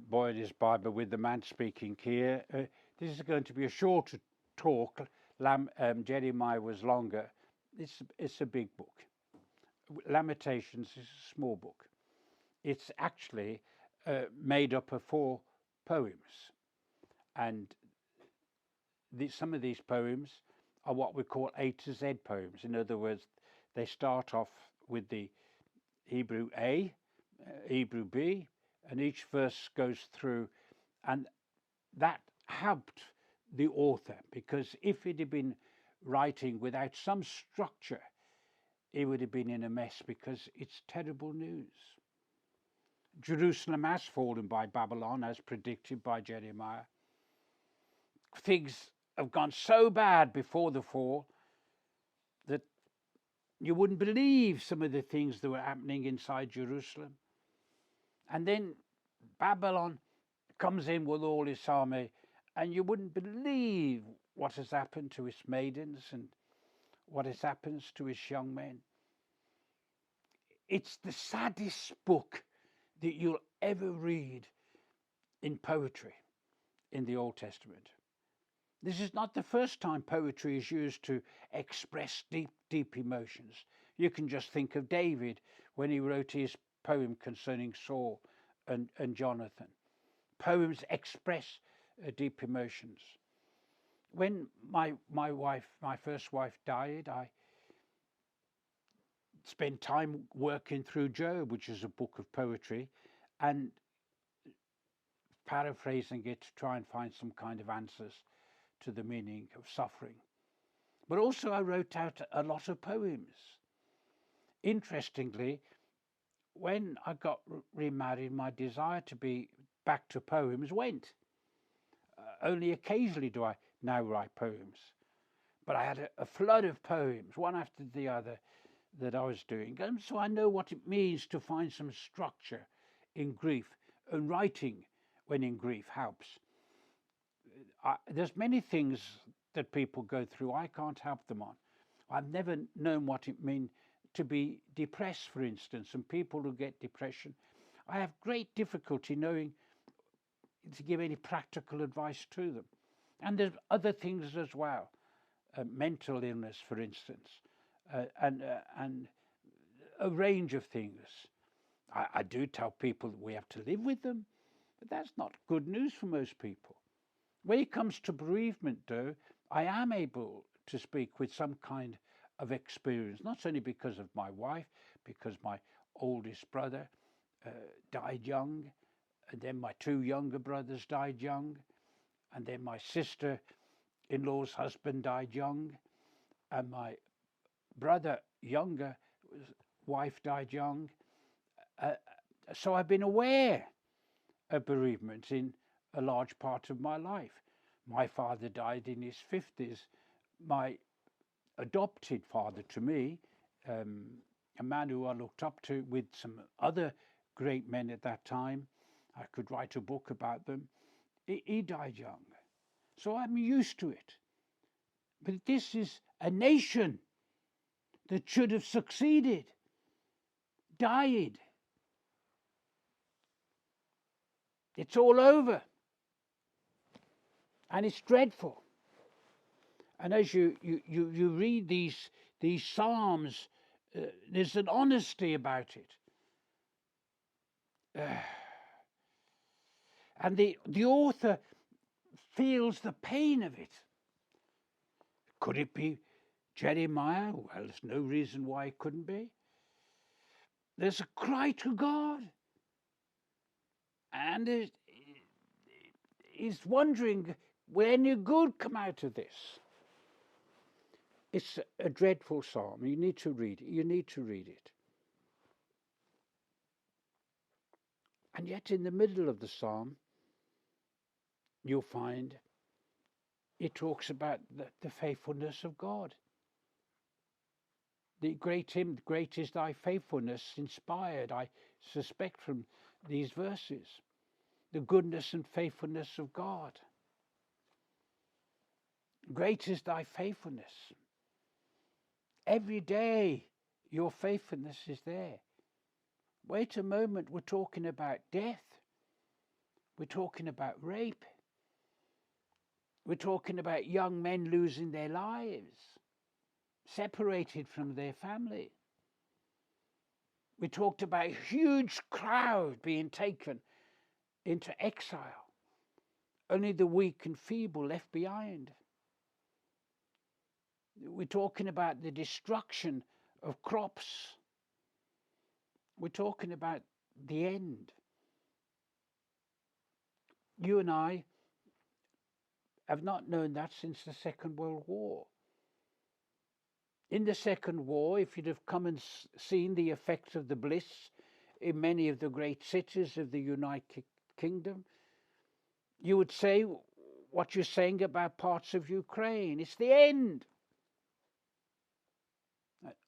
Boyd is Bible with the man speaking here. This is going to be a shorter talk. Jeremiah was longer. It's a big book. Lamentations is a small book. It's actually made up of 4 poems, and some of these poems are what we call A to Z poems. In other words, they start off with the Hebrew A, Hebrew B, and each verse goes through, and that helped the author, because if he'd have been writing without some structure, he would have been in a mess, because it's terrible news. Jerusalem has fallen by Babylon, as predicted by Jeremiah. Things have gone so bad before the fall that you wouldn't believe some of the things that were happening inside Jerusalem. And then Babylon comes in with all its army, and you wouldn't believe what has happened to its maidens and what has happened to its young men. It's the saddest book that you'll ever read in poetry in the Old Testament. This is not the first time poetry is used to express deep emotions. You can just think of David when he wrote his poem concerning Saul and Jonathan. Poems express deep emotions. When my first wife died, I spent time working through Job, which is a book of poetry, and paraphrasing it to try and find some kind of answers to the meaning of suffering. But also I wrote out a lot of poems. Interestingly, when I got remarried, my desire to be back to poems went. Only occasionally do I now write poems. But I had a flood of poems, one after the other, that I was doing. And so I know what it means to find some structure in grief, and writing when in grief helps. There's many things that people go through I can't help them on. I've never known what it means to be depressed, for instance, and people who get depression. I have great difficulty knowing to give any practical advice to them. And there's other things as well, mental illness, for instance, and a range of things. I do tell people that we have to live with them, but that's not good news for most people. When it comes to bereavement, though, I am able to speak with some kind of experience, not only because of my wife, because my oldest brother died young, and then my 2 younger brothers died young, and then my sister-in-law's husband died young, and my brother, younger, wife died young. So I've been aware of bereavement in a large part of my life. My father died in his 50s. My adopted father to me, a man who I looked up to with some other great men at that time, I could write a book about them, he died young. So I'm used to it. But this is a nation that should have succeeded, died. It's all over. And it's dreadful. And as you read these Psalms, there's an honesty about it. And the author feels the pain of it. Could it be Jeremiah? Well, there's no reason why it couldn't be. There's a cry to God. And he's wondering, will any good come out of this? It's a dreadful psalm. You need to read it. You need to read it. And yet in the middle of the psalm, you'll find it talks about the faithfulness of God. The great hymn, great is thy faithfulness, inspired, I suspect, from these verses. The goodness and faithfulness of God. Great is thy faithfulness. Every day your faithfulness is there. Wait a moment, we're talking about death. We're talking about rape. We're talking about young men losing their lives, separated from their family. We talked about a huge crowd being taken into exile, only the weak and feeble left behind. We're talking about the destruction of crops. We're talking about the end. You and I have not known that since the Second World War. In the Second War, if you'd have come and seen the effects of the bliss in many of the great cities of the United Kingdom, you would say what you're saying about parts of Ukraine. It's the end.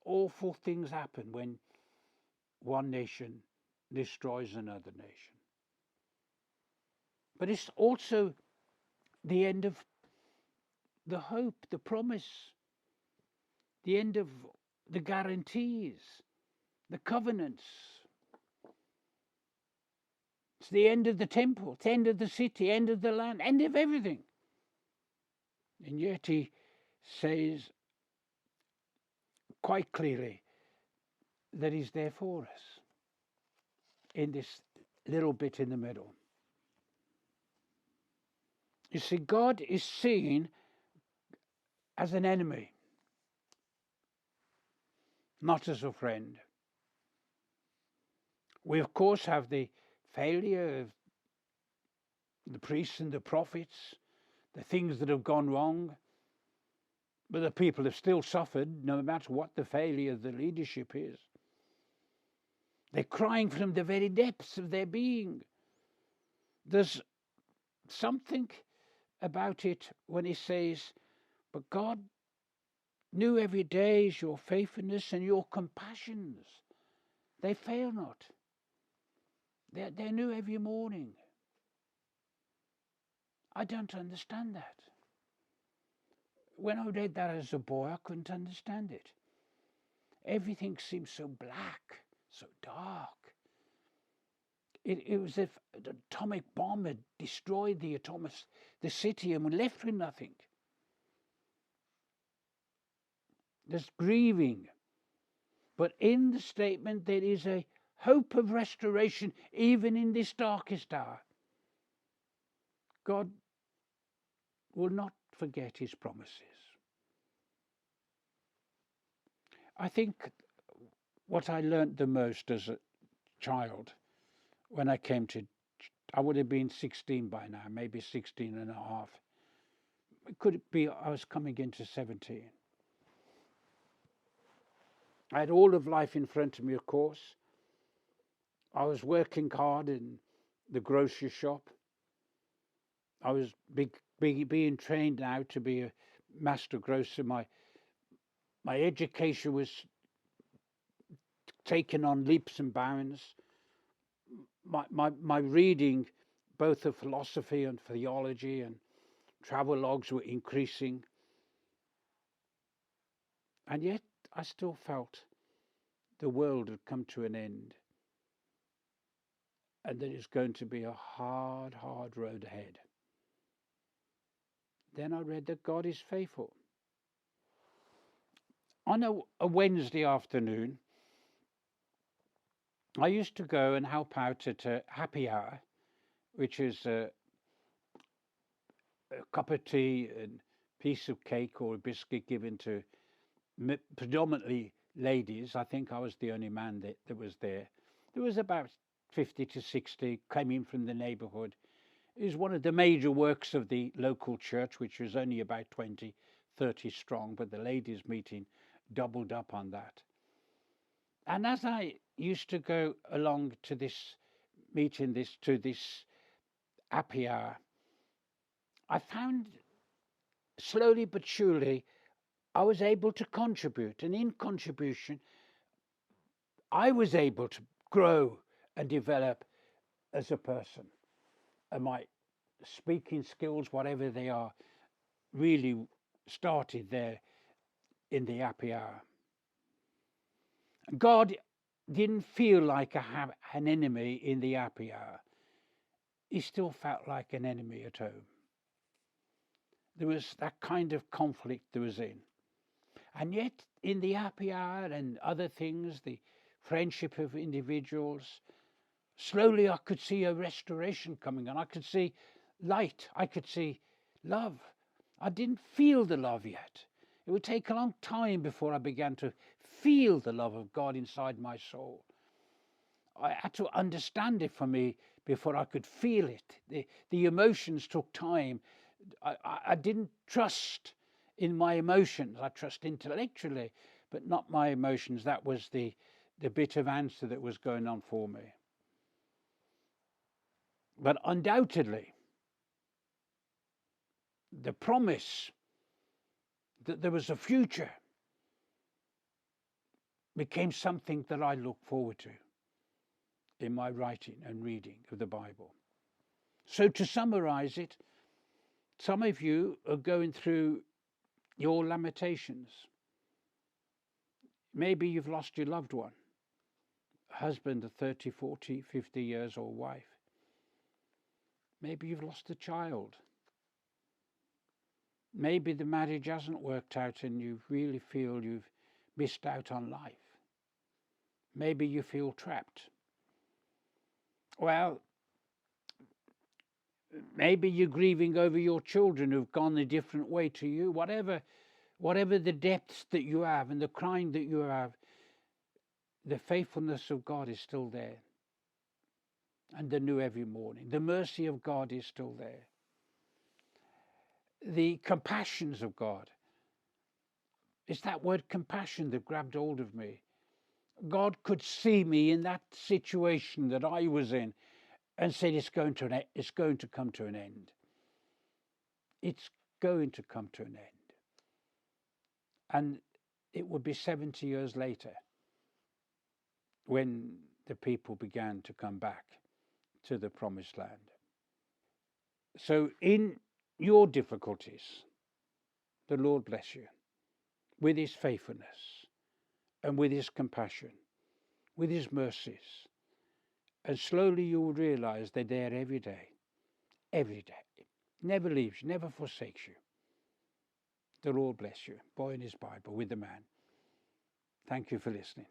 Awful things happen when one nation destroys another nation. But it's also the end of the hope, the promise, the end of the guarantees, the covenants. It's the end of the temple, it's the end of the city, end of the land, end of everything. And yet he says quite clearly that he's there for us in this little bit in the middle. You see, God is seen as an enemy, not as a friend. We, of course, have the failure of the priests and the prophets, the things that have gone wrong, but the people have still suffered, no matter what the failure of the leadership is. They're crying from the very depths of their being. There's something about it when he says, but God knew every day is your faithfulness and your compassions. They fail not. They're new every morning. I don't understand that. When I read that as a boy, I couldn't understand it. Everything seemed so black, so dark. It was as if an atomic bomb had destroyed the city and we're left with nothing. There's grieving. But in the statement, there is a hope of restoration, even in this darkest hour. God will not forget his promises. I think what I learnt the most as a child when I would have been 16 by now, maybe 16 and a half. Could it be I was coming into 17? I had all of life in front of me, of course. I was working hard in the grocery shop. I was being trained now to be a master grocer. My education was taken on leaps and bounds. My reading, both of philosophy and theology and travel logs, were increasing. And yet I still felt the world had come to an end and that it's going to be a hard, hard road ahead. Then I read that God is faithful. On a Wednesday afternoon, I used to go and help out at a happy hour, which is a cup of tea and piece of cake or a biscuit given to predominantly ladies. I think I was the only man that was there. There was about 50 to 60 coming from the neighbourhood. It was one of the major works of the local church, which was only about 20, 30 strong, but the ladies' meeting doubled up on that. And as I used to go along to this meeting, to this happy hour, I found slowly but surely I was able to contribute. And in contribution, I was able to grow and develop as a person. And my speaking skills, whatever they are, really started there in the happy hour. God didn't feel like an enemy in the happy hour. he still felt like an enemy at home. There was that kind of conflict there was in. And yet, in the happy hour and other things, the friendship of individuals, slowly I could see a restoration coming on. I could see light. I could see love. I didn't feel the love yet. It would take a long time before I began to feel the love of God inside my soul. I had to understand it for me before I could feel it. The emotions took time. I didn't trust in my emotions. I trust intellectually, but not my emotions. That was the bit of answer that was going on for me. But undoubtedly, the promise that there was a future became something that I look forward to in my writing and reading of the Bible. So to summarize it, some of you are going through your lamentations. Maybe you've lost your loved one, husband of 30, 40, 50 years, or wife. Maybe you've lost a child. Maybe the marriage hasn't worked out and you really feel you've missed out on life. Maybe you feel trapped. Well, maybe you're grieving over your children who've gone a different way to you. Whatever the depths that you have and the crying that you have, the faithfulness of God is still there. And anew every morning. The mercy of God is still there. The compassions of God. It's that word compassion that grabbed hold of me. God could see me in that situation that I was in and said, it's going to come to an end. It's going to come to an end. And it would be 70 years later when the people began to come back to the promised land. So in your difficulties, the Lord bless you with his faithfulness and with his compassion, with his mercies. And slowly you will realize they're there every day. Every day. Never leaves you, never forsakes you. The Lord bless you. Boy in his Bible with the man. Thank you for listening.